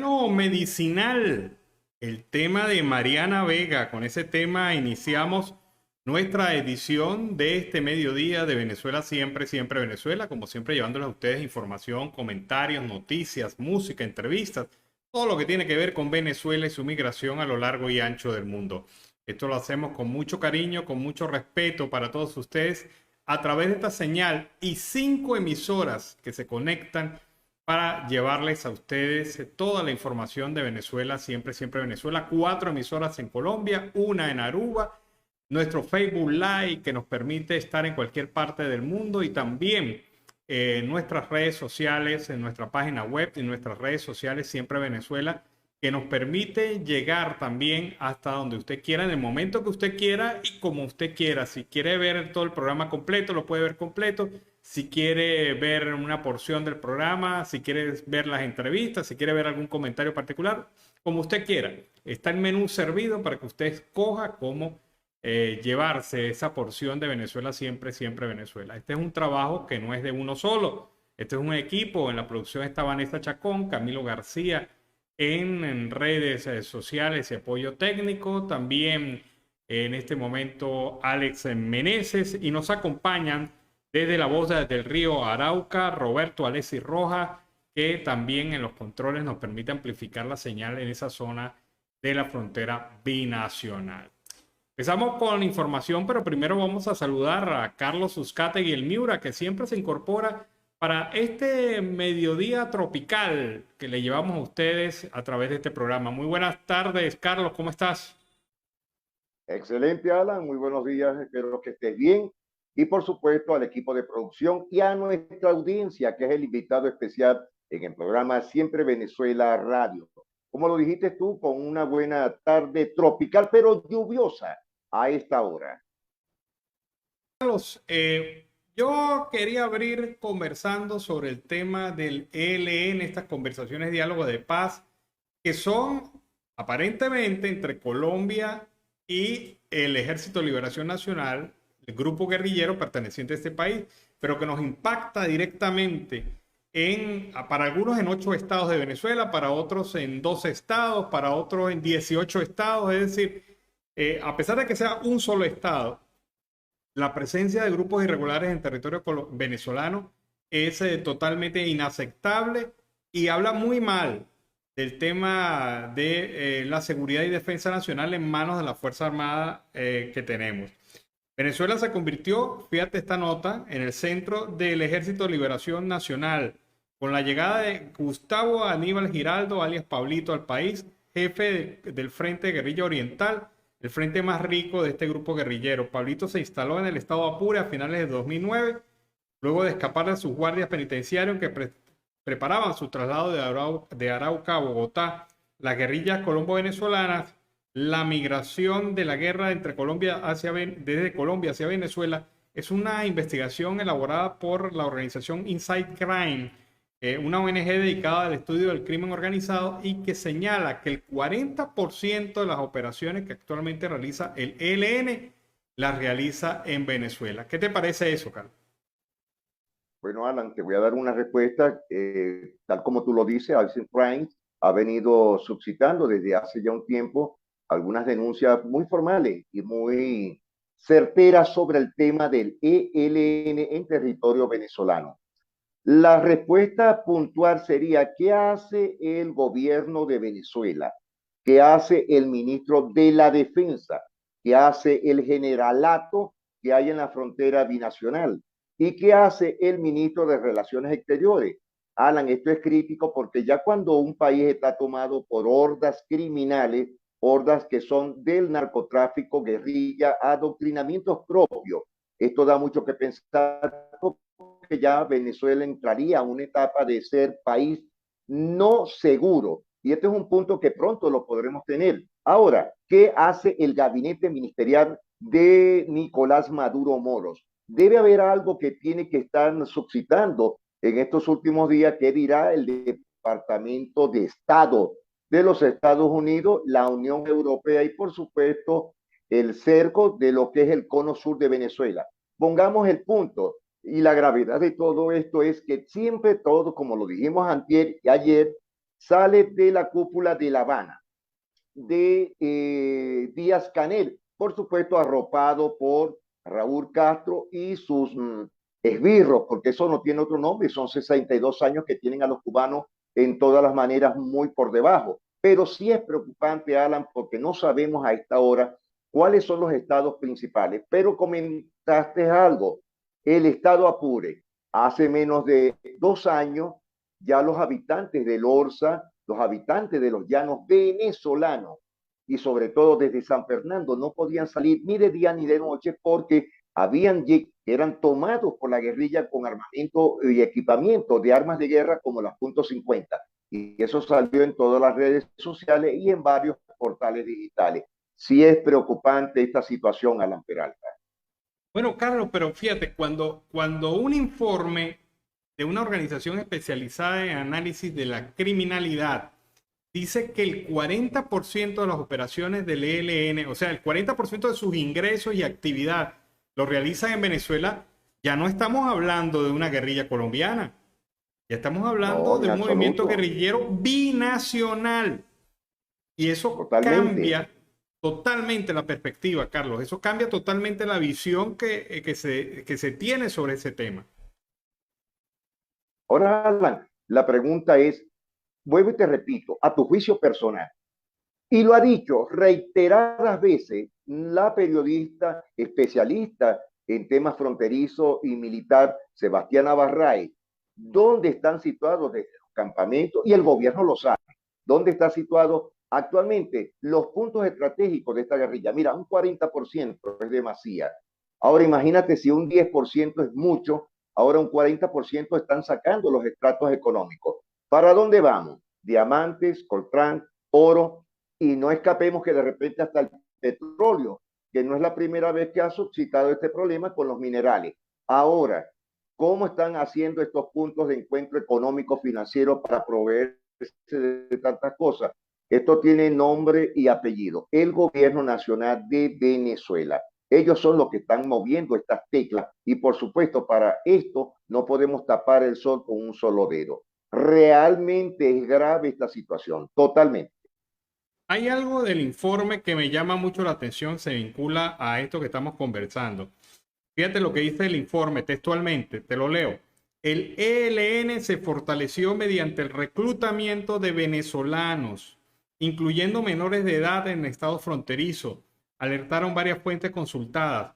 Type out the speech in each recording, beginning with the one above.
Bueno, medicinal, el tema de Mariana Vega. Con ese tema iniciamos nuestra edición de este mediodía de Venezuela Siempre, Siempre Venezuela. Como siempre, llevándoles a ustedes información, comentarios, noticias, música, entrevistas, todo lo que tiene que ver con Venezuela y su migración a lo largo y ancho del mundo. Esto lo hacemos con mucho cariño, con mucho respeto para todos ustedes a través de esta señal y 5 emisoras que se conectan para llevarles a ustedes toda la información de Venezuela, siempre, siempre Venezuela. 4 emisoras en Colombia, una en Aruba, nuestro Facebook Live que nos permite estar en cualquier parte del mundo y también nuestras redes sociales, en nuestra página web y nuestras redes sociales, siempre Venezuela, que nos permite llegar también hasta donde usted quiera, en el momento que usted quiera y como usted quiera. Si quiere ver todo el programa completo, lo puede ver completo. Si quiere ver una porción del programa, si quiere ver las entrevistas, si quiere ver algún comentario particular, como usted quiera. Está el menú servido para que usted escoja cómo llevarse esa porción de Venezuela siempre, siempre Venezuela. Este es un trabajo que no es de uno solo. Este es un equipo. En la producción está Vanessa Chacón, Camilo García, en redes sociales y apoyo técnico. También en este momento Alex Meneses y nos acompañan desde la voz del río Arauca, Roberto Alessi Rojas, que también en los controles nos permite amplificar la señal en esa zona de la frontera binacional. Empezamos con información, pero primero vamos a saludar a Carlos Uzcategui el Miura, que siempre se incorpora para este mediodía tropical que le llevamos a ustedes a través de este programa. Muy buenas tardes, Carlos, ¿cómo estás? Excelente, Alan. Muy buenos días. Espero que estés bien. Y por supuesto al equipo de producción y a nuestra audiencia, que es el invitado especial en el programa Siempre Venezuela Radio. Como lo dijiste tú, con una buena tarde tropical, pero lluviosa a esta hora. Carlos, yo quería abrir conversando sobre el tema del ELN, estas conversaciones, diálogos de paz, que son aparentemente entre Colombia y el Ejército de Liberación Nacional, el grupo guerrillero perteneciente a este país, pero que nos impacta directamente para algunos en 8 estados de Venezuela, para otros en 12 estados, para otros en 18 estados. Es decir, a pesar de que sea un solo estado, la presencia de grupos irregulares en territorio venezolano es totalmente inaceptable y habla muy mal del tema de la seguridad y defensa nacional en manos de la Fuerza Armada que tenemos. Venezuela se convirtió, fíjate esta nota, en el centro del Ejército de Liberación Nacional, con la llegada de Gustavo Aníbal Giraldo, alias Pablito, al país, jefe del Frente de Guerrilla Oriental, el frente más rico de este grupo guerrillero. Pablito se instaló en el estado Apure a finales de 2009, luego de escapar de sus guardias penitenciarios que preparaban su traslado de Arauca a Bogotá. Las guerrillas colombo-venezolanas, la migración de la guerra entre desde Colombia hacia Venezuela, es una investigación elaborada por la organización Inside Crime, una ONG dedicada al estudio del crimen organizado y que señala que el 40% de las operaciones que actualmente realiza el ELN las realiza en Venezuela. ¿Qué te parece eso, Carlos? Bueno, Alan, te voy a dar una respuesta. Tal como tú lo dices, Alcin Prime ha venido suscitando desde hace ya un tiempo algunas denuncias muy formales y muy certeras sobre el tema del ELN en territorio venezolano. La respuesta puntual sería: ¿qué hace el gobierno de Venezuela? ¿Qué hace el ministro de la Defensa? ¿Qué hace el generalato que hay en la frontera binacional? ¿Y qué hace el ministro de Relaciones Exteriores? Alan, esto es crítico porque ya cuando un país está tomado por hordas criminales, hordas que son del narcotráfico, guerrilla, adoctrinamientos propios, esto da mucho que pensar, que ya Venezuela entraría a una etapa de ser país no seguro. Y este es un punto que pronto lo podremos tener. Ahora, ¿qué hace el gabinete ministerial de Nicolás Maduro Moros? Debe haber algo que tiene que estar suscitando en estos últimos días. ¿Qué dirá el Departamento de Estado de los Estados Unidos, la Unión Europea y por supuesto el cerco de lo que es el cono sur de Venezuela? Pongamos el punto. Y la gravedad de todo esto es que siempre todo, como lo dijimos antier y ayer, sale de la cúpula de La Habana, de Díaz-Canel, por supuesto arropado por Raúl Castro y sus esbirros, porque eso no tiene otro nombre, son 62 años que tienen a los cubanos en todas las maneras muy por debajo. Pero sí es preocupante, Alan, porque no sabemos a esta hora cuáles son los estados principales. Pero comentaste algo, el estado Apure. Hace menos de 2 años ya los habitantes del Orza, los habitantes de los llanos venezolanos y sobre todo desde San Fernando no podían salir ni de día ni de noche porque eran tomados por la guerrilla con armamento y equipamiento de armas de guerra como las .50. Y eso salió en todas las redes sociales y en varios portales digitales. Sí es preocupante esta situación, Alan Peralta. Bueno, Carlos, pero fíjate, cuando un informe de una organización especializada en análisis de la criminalidad dice que el 40% de las operaciones del ELN, o sea, el 40% de sus ingresos y actividad lo realizan en Venezuela, ya no estamos hablando de una guerrilla colombiana, ya estamos hablando No, de en un movimiento absoluto. guerrillero binacional. Y eso Totalmente. cambia totalmente la perspectiva, Carlos. Eso cambia totalmente la visión que se tiene sobre ese tema. Ahora, Alan, la pregunta es, vuelvo y te repito, a tu juicio personal, y lo ha dicho reiteradas veces la periodista especialista en temas fronterizos y militar, Sebastián Barray, ¿dónde están situados desde los campamentos? Y el gobierno lo sabe. ¿Dónde está situado actualmente los puntos estratégicos de esta guerrilla? Mira, un 40% es demasiado. Ahora imagínate si un 10% es mucho, ahora un 40% están sacando los estratos económicos. ¿Para dónde vamos? Diamantes, coltrán, oro, y no escapemos que de repente hasta el petróleo, que no es la primera vez que ha suscitado este problema con los minerales. Ahora, ¿cómo están haciendo estos puntos de encuentro económico financiero para proveerse de tantas cosas? Esto tiene nombre y apellido. El Gobierno Nacional de Venezuela. Ellos son los que están moviendo estas teclas y por supuesto para esto no podemos tapar el sol con un solo dedo. Realmente es grave esta situación, totalmente. Hay algo del informe que me llama mucho la atención, se vincula a esto que estamos conversando. Fíjate lo que dice el informe textualmente, te lo leo. El ELN se fortaleció mediante el reclutamiento de venezolanos, incluyendo menores de edad en estados fronterizos. Alertaron varias fuentes consultadas.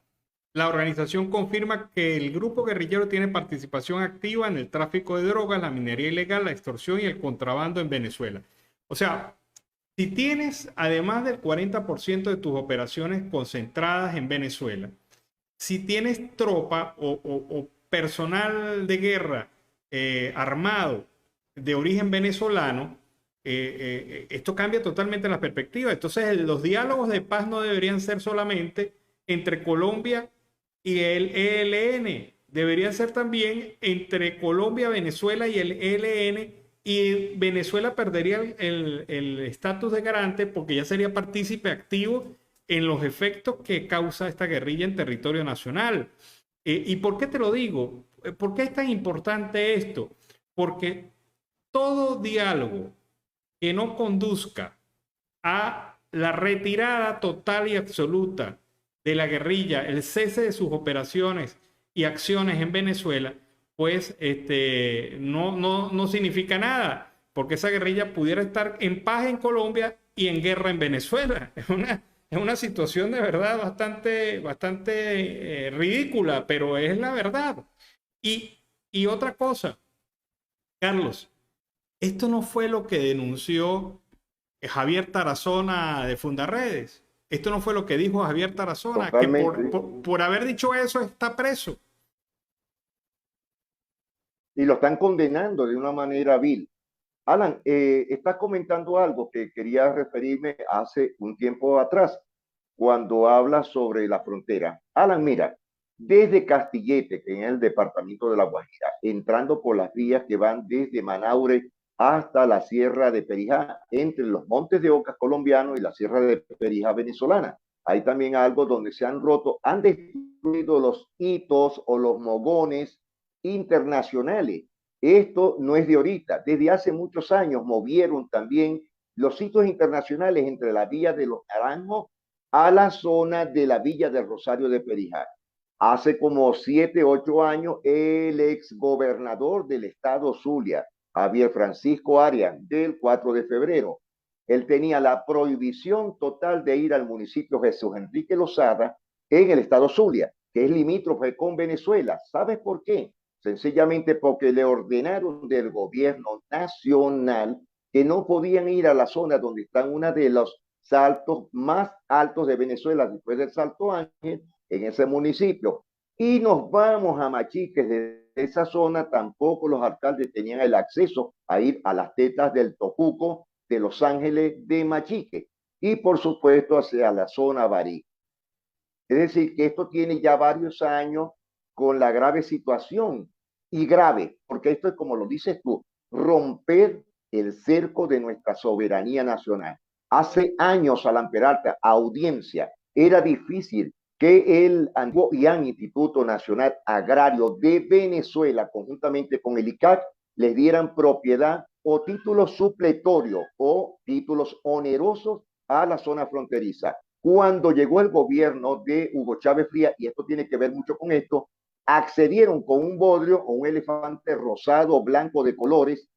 La organización confirma que el grupo guerrillero tiene participación activa en el tráfico de drogas, la minería ilegal, la extorsión y el contrabando en Venezuela. O sea, si tienes, además del 40% de tus operaciones concentradas en Venezuela, si tienes tropa o personal de guerra armado de origen venezolano, esto cambia totalmente la perspectiva. Entonces, los diálogos de paz no deberían ser solamente entre Colombia y el ELN, deberían ser también entre Colombia, Venezuela y el ELN, y Venezuela perdería el estatus de garante porque ya sería partícipe activo en los efectos que causa esta guerrilla en territorio nacional. ¿Y por qué te lo digo? ¿Por qué es tan importante esto? Porque todo diálogo que no conduzca a la retirada total y absoluta de la guerrilla, el cese de sus operaciones y acciones en Venezuela, pues no significa nada, porque esa guerrilla pudiera estar en paz en Colombia y en guerra en Venezuela. Es una situación de verdad bastante ridícula, pero es la verdad. Y, y otra cosa, Carlos, esto no fue lo que denunció Javier Tarazona de Fundarredes. Esto no fue lo que dijo Javier Tarazona, que Totalmente. por haber dicho eso está preso. Y lo están condenando de una manera vil. Alan, estás comentando algo que quería referirme hace un tiempo atrás, cuando hablas sobre la frontera. Alan, mira, desde Castillete, que es el departamento de La Guajira, entrando por las vías que van desde Manaure hasta la Sierra de Perijá, entre los Montes de Ocas colombianos y la Sierra de Perijá venezolana. Hay también algo donde se han roto, han destruido los hitos o los mogones internacionales Esto no es de ahorita. Desde hace muchos años movieron también los sitios internacionales entre la Villa de los Naranjos a la zona de la Villa del Rosario de Perijá. Hace como 7, 8 años, el exgobernador del estado Zulia, Javier Francisco Arias, del 4 de febrero, él tenía la prohibición total de ir al municipio Jesús Enrique Lozada en el estado Zulia, que es limítrofe con Venezuela. ¿Sabes por qué? Sencillamente porque le ordenaron del gobierno nacional que no podían ir a la zona donde están una de los saltos más altos de Venezuela después del Salto Ángel, en ese municipio. Y nos vamos a Machiques, de esa zona tampoco los alcaldes tenían el acceso a ir a las tetas del Tocuco, de Los Ángeles, de Machique, y por supuesto hacia la zona Barí. Es decir, que esto tiene ya varios años con la grave situación, y grave, porque esto es como lo dices tú, romper el cerco de nuestra soberanía nacional. Hace años, Alan Peralta, audiencia, era difícil que el antiguo IAN, Instituto Nacional Agrario de Venezuela, conjuntamente con el ICAC, les dieran propiedad o títulos supletorios o títulos onerosos a la zona fronteriza. Cuando llegó el gobierno de Hugo Chávez Frías, y esto tiene que ver mucho con esto, accedieron con un bodrio o un elefante rosado o blanco de colores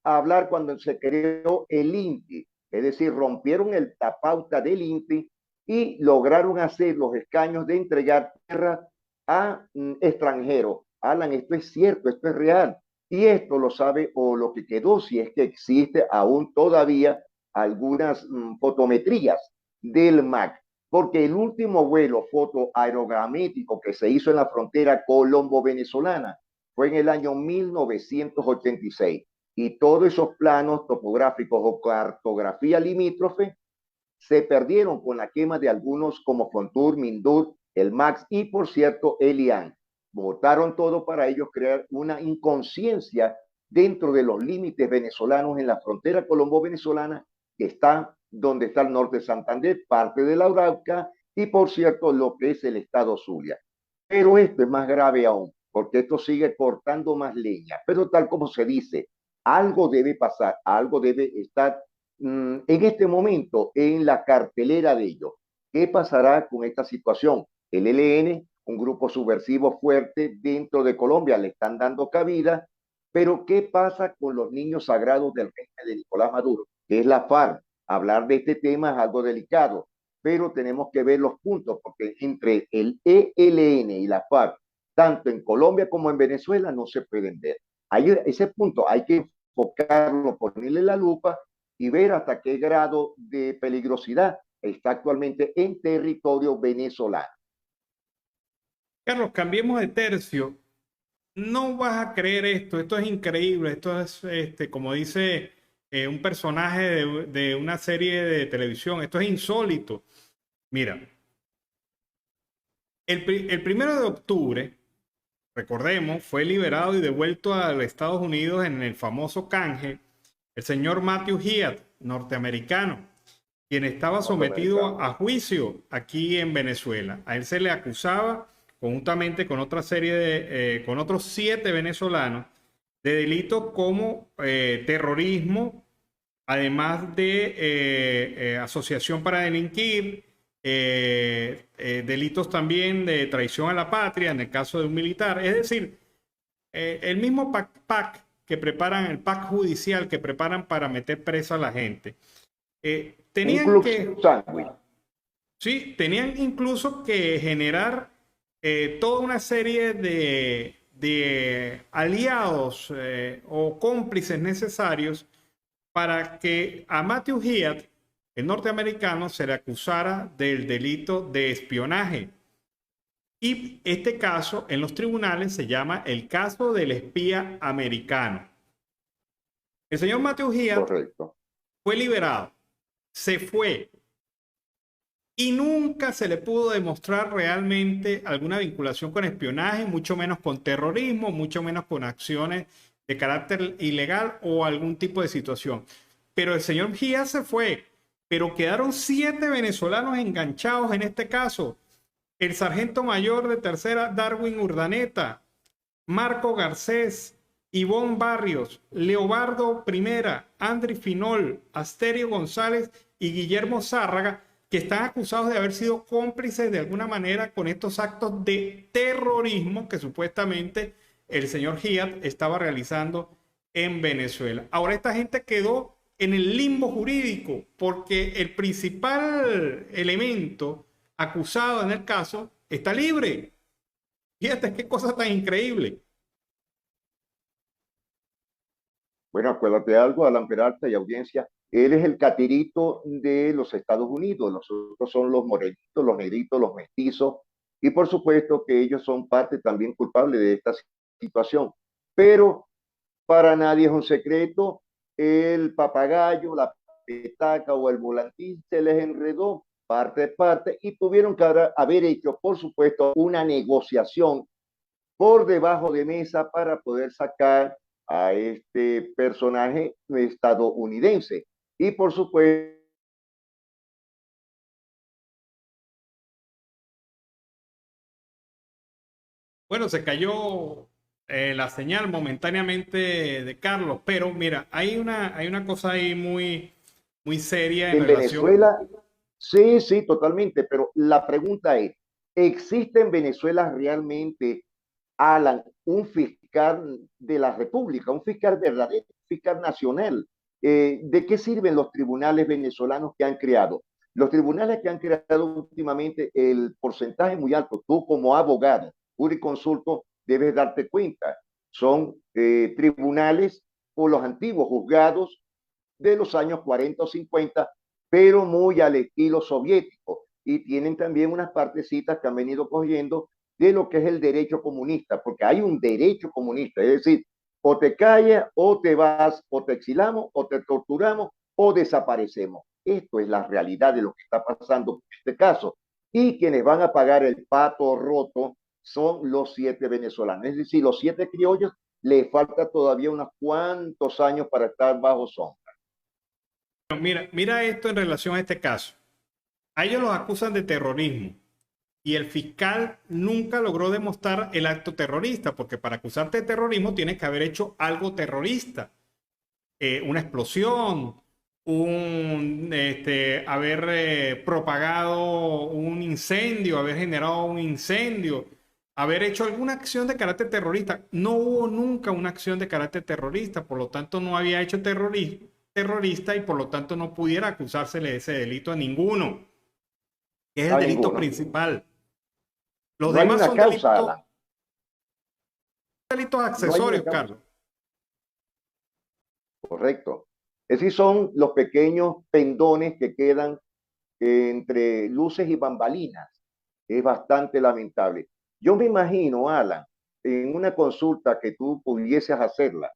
a hablar cuando se creó el INTI, es decir, rompieron la pauta del INTI y lograron hacer los escaños de entregar tierra a extranjeros. Alan, esto es cierto, esto es real. Y esto lo sabe, o lo que quedó, si es que existe aún todavía algunas fotometrías del MAC, porque el último vuelo fotoaerogramétrico que se hizo en la frontera colombo-venezolana fue en el año 1986, y todos esos planos topográficos o cartografía limítrofe se perdieron con la quema de algunos como Fontur, Mindur, el MAX y, por cierto, el IAN. Votaron todo para ellos crear una inconsciencia dentro de los límites venezolanos en la frontera colombo-venezolana, que está donde está el norte de Santander, parte de la Arauca y, por cierto, lo que es el estado Zulia. Pero esto es más grave aún, porque esto sigue cortando más leña. Pero tal como se dice, algo debe pasar, algo debe estar en este momento en la cartelera de ellos. ¿Qué pasará con esta situación? El ELN, un grupo subversivo fuerte dentro de Colombia, le están dando cabida, pero ¿qué pasa con los niños sagrados del régimen de Nicolás Maduro, que es la FARC? Hablar de este tema es algo delicado, pero tenemos que ver los puntos, porque entre el ELN y la FARC, tanto en Colombia como en Venezuela, no se pueden ver. Ese punto hay que enfocarlo, ponerle la lupa y ver hasta qué grado de peligrosidad está actualmente en territorio venezolano. Carlos, cambiemos de tercio. No vas a creer esto, esto es increíble, esto es, como dice un personaje de una serie de televisión, esto es insólito. Mira, el 1 de octubre, recordemos, fue liberado y devuelto a los Estados Unidos en el famoso canje el señor Matthew Heath, norteamericano, quien estaba sometido a juicio aquí en Venezuela. A él se le acusaba, conjuntamente con otra serie con otros 7 venezolanos, de delitos como terrorismo, además de asociación para delinquir, delitos también de traición a la patria en el caso de un militar. Es decir, el mismo PAC que preparan, el PAC judicial que preparan para meter presa a la gente. Tenían incluso que generar toda una serie de aliados o cómplices necesarios para que a Matthew Heath, el norteamericano, se le acusara del delito de espionaje. Y este caso en los tribunales se llama el caso del espía americano. El señor Matthew Heath fue liberado, se fue y nunca se le pudo demostrar realmente alguna vinculación con espionaje, mucho menos con terrorismo, mucho menos con acciones de carácter ilegal o algún tipo de situación. Pero el señor Heath se fue, pero quedaron 7 venezolanos enganchados en este caso. El sargento mayor de tercera Darwin Urdaneta, Marco Garcés, Ivonne Barrios, Leobardo Primera, Andri Finol, Asterio González y Guillermo Zárraga, que están acusados de haber sido cómplices de alguna manera con estos actos de terrorismo que supuestamente el señor Giat estaba realizando en Venezuela. Ahora esta gente quedó en el limbo jurídico porque el principal elemento acusado en el caso está libre. Fíjate qué cosa tan increíble. Bueno, acuérdate de algo, Alan Peralta y audiencia. Él es el catirito de los Estados Unidos. Los otros son los morenitos, los negritos, los mestizos. Y por supuesto que ellos son parte también culpable de esta situación. Pero para nadie es un secreto. El papagayo, la petaca o el volantín se les enredó parte de parte y tuvieron que haber hecho, por supuesto, una negociación por debajo de mesa para poder sacar a este personaje estadounidense. Y por supuesto, Bueno, se cayó la señal momentáneamente de Carlos, pero mira, hay una cosa ahí muy seria en en relación. Venezuela, sí, sí, totalmente, pero la pregunta es, ¿existe en Venezuela realmente, Alan, un fiscal de la República, un fiscal verdadero, un fiscal nacional? ¿De qué sirven los tribunales venezolanos que han creado? Los tribunales que han creado últimamente, el porcentaje muy alto, tú como abogado, jurisconsulto, debes darte cuenta, son tribunales o los antiguos juzgados de los años 40 o 50, pero muy al estilo soviético. Y tienen también unas partecitas que han venido cogiendo de lo que es el derecho comunista, porque hay un derecho comunista, es decir, o te callas, o te vas, o te exilamos, o te torturamos, o desaparecemos. Esto es la realidad de lo que está pasando en este caso. Y quienes van a pagar el pato roto son los 7 venezolanos. Es decir, los 7 criollos les falta todavía unos cuantos años para estar bajo sombra. Mira esto en relación a este caso. A ellos los acusan de terrorismo y el fiscal nunca logró demostrar el acto terrorista, porque para acusarte de terrorismo tienes que haber hecho algo terrorista. Una explosión, haber propagado un incendio, haber generado un incendio, haber hecho alguna acción de carácter terrorista. No hubo nunca una acción de carácter terrorista, por lo tanto no había hecho terrorista y por lo tanto no pudiera acusársele de ese delito a ninguno, que es el A delito ninguno. principal. Los No hay demás una son causa, Alan. delitos No hay una accesorios, causa. Carlos. Correcto. Es decir, son los pequeños pendones que quedan entre luces y bambalinas. Es bastante lamentable. Yo me imagino, Alan, en una consulta que tú pudieses hacerla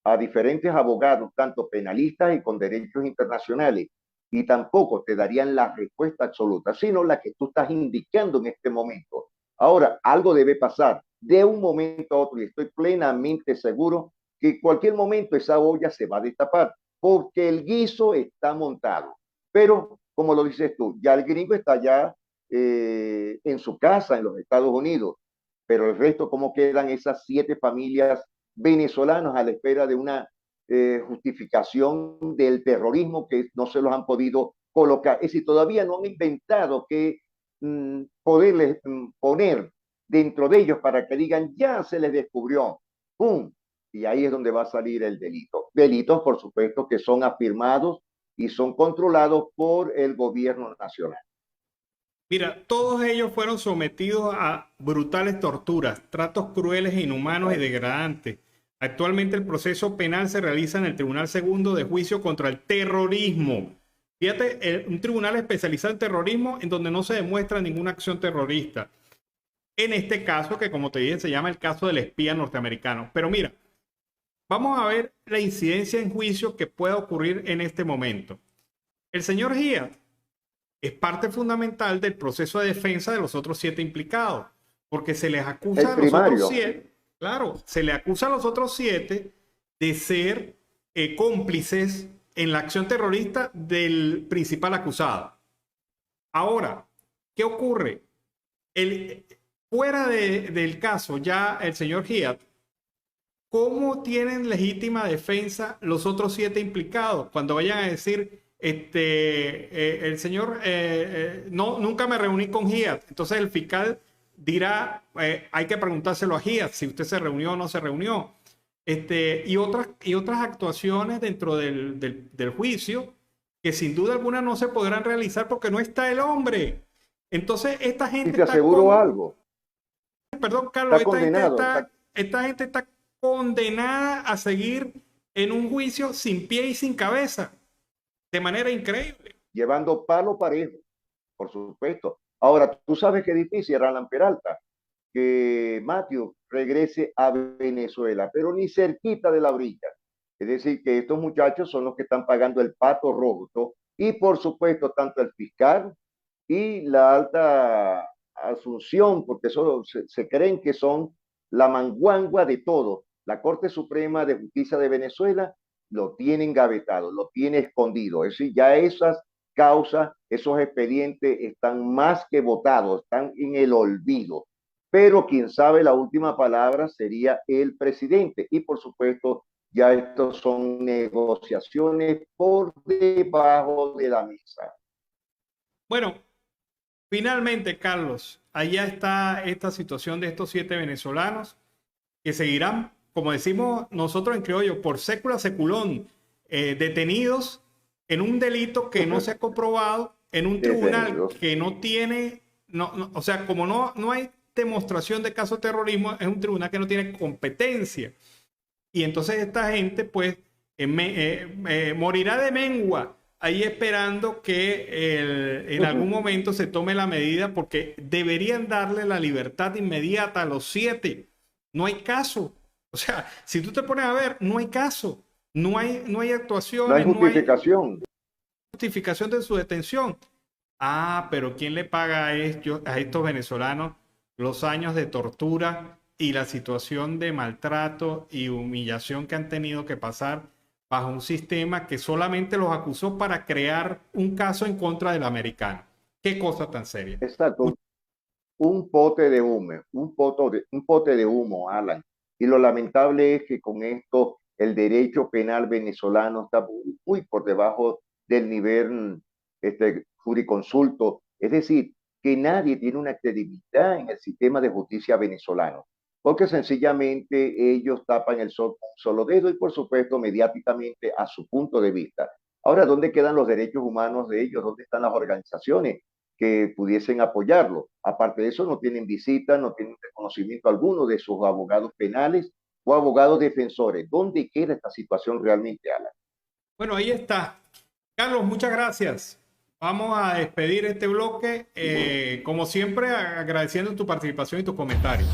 a diferentes abogados, tanto penalistas y con derechos internacionales, y tampoco te darían la respuesta absoluta, sino la que tú estás indicando en este momento. Ahora, algo debe pasar de un momento a otro, y estoy plenamente seguro que en cualquier momento esa olla se va a destapar, porque el guiso está montado. Pero, como lo dices tú, ya el gringo está ya en su casa en los Estados Unidos, pero el resto, ¿cómo quedan esas 7 familias venezolanas a la espera de una justificación del terrorismo que no se los han podido colocar? Es decir, todavía no han inventado que poderles poner dentro de ellos para que digan, ya se les descubrió, ¡pum! Y ahí es donde va a salir el delito. Delitos, por supuesto, que son afirmados y son controlados por el gobierno nacional. Mira, todos ellos fueron sometidos a brutales torturas, tratos crueles e inhumanos y degradantes. Actualmente el proceso penal se realiza en el Tribunal Segundo de Juicio contra el Terrorismo. Fíjate, un tribunal especializado en terrorismo en donde no se demuestra ninguna acción terrorista. En este caso, que como te dije, se llama el caso del espía norteamericano. Pero mira, vamos a ver la incidencia en juicio que pueda ocurrir en este momento. El señor Giat es parte fundamental del proceso de defensa de los otros 7 implicados, porque se les acusa El a los otros primario, 7, claro, se le acusa a los otros 7 de ser cómplices en la acción terrorista del principal acusado. Ahora, ¿qué ocurre? El, fuera del caso, ya el señor Giat ¿cómo tienen legítima defensa los otros 7 implicados cuando vayan a decir, el señor, no, nunca me reuní con Giat? Entonces el fiscal dirá, hay que preguntárselo a Giat si usted se reunió o no se reunió. Y otras actuaciones dentro del juicio que sin duda alguna no se podrán realizar porque no está el hombre. Entonces, esta Y gente te está aseguro algo, perdón, Carlos, está condenado. esta gente está condenada a seguir en un juicio sin pie y sin cabeza, de manera increíble. Llevando palo parejo, por supuesto. Ahora, tú sabes que difícil era Alan Peralta que Matthew regrese a Venezuela, pero ni cerquita de la orilla. Es decir, que estos muchachos son los que están pagando el pato roto y por supuesto tanto el fiscal y la alta asunción, porque eso se creen que son la manguangua de todo. La Corte Suprema de Justicia de Venezuela lo tiene engavetado, lo tiene escondido. Es decir, ya esas causas, esos expedientes están más que votados, están en el olvido. Pero quien sabe la última palabra sería el presidente. Y por supuesto, ya estos son negociaciones por debajo de la mesa. Bueno, finalmente, Carlos, allá está esta situación de estos 7 venezolanos que seguirán, como decimos nosotros en criollo, por sécula seculón, detenidos en un delito que no se ha comprobado, en un tribunal que no tiene, o sea, como no hay demostración de caso de terrorismo, es un tribunal que no tiene competencia. Y entonces esta gente, pues, morirá de mengua ahí esperando que en algún momento se tome la medida, porque deberían darle la libertad inmediata a los 7. No hay caso. O sea, si tú te pones a ver, no hay caso. No hay actuaciones, no hay justificación de su detención. Ah, pero ¿quién le paga a estos venezolanos los años de tortura y la situación de maltrato y humillación que han tenido que pasar bajo un sistema que solamente los acusó para crear un caso en contra del americano? Qué cosa tan seria. Exacto. Un pote de humo, un pote de humo, Alan. Y lo lamentable es que con esto el derecho penal venezolano está muy por debajo del nivel juriconsulto. Es decir, que nadie tiene una credibilidad en el sistema de justicia venezolano, porque sencillamente ellos tapan el sol con un solo dedo y por supuesto mediáticamente a su punto de vista. Ahora, ¿dónde quedan los derechos humanos de ellos? ¿Dónde están las organizaciones que pudiesen apoyarlo? Aparte de eso, no tienen visita, no tienen reconocimiento alguno de sus abogados penales o abogados defensores. ¿Dónde queda esta situación realmente, Alan? Bueno, ahí está. Carlos, muchas gracias. Vamos a despedir este bloque, como siempre, agradeciendo tu participación y tus comentarios.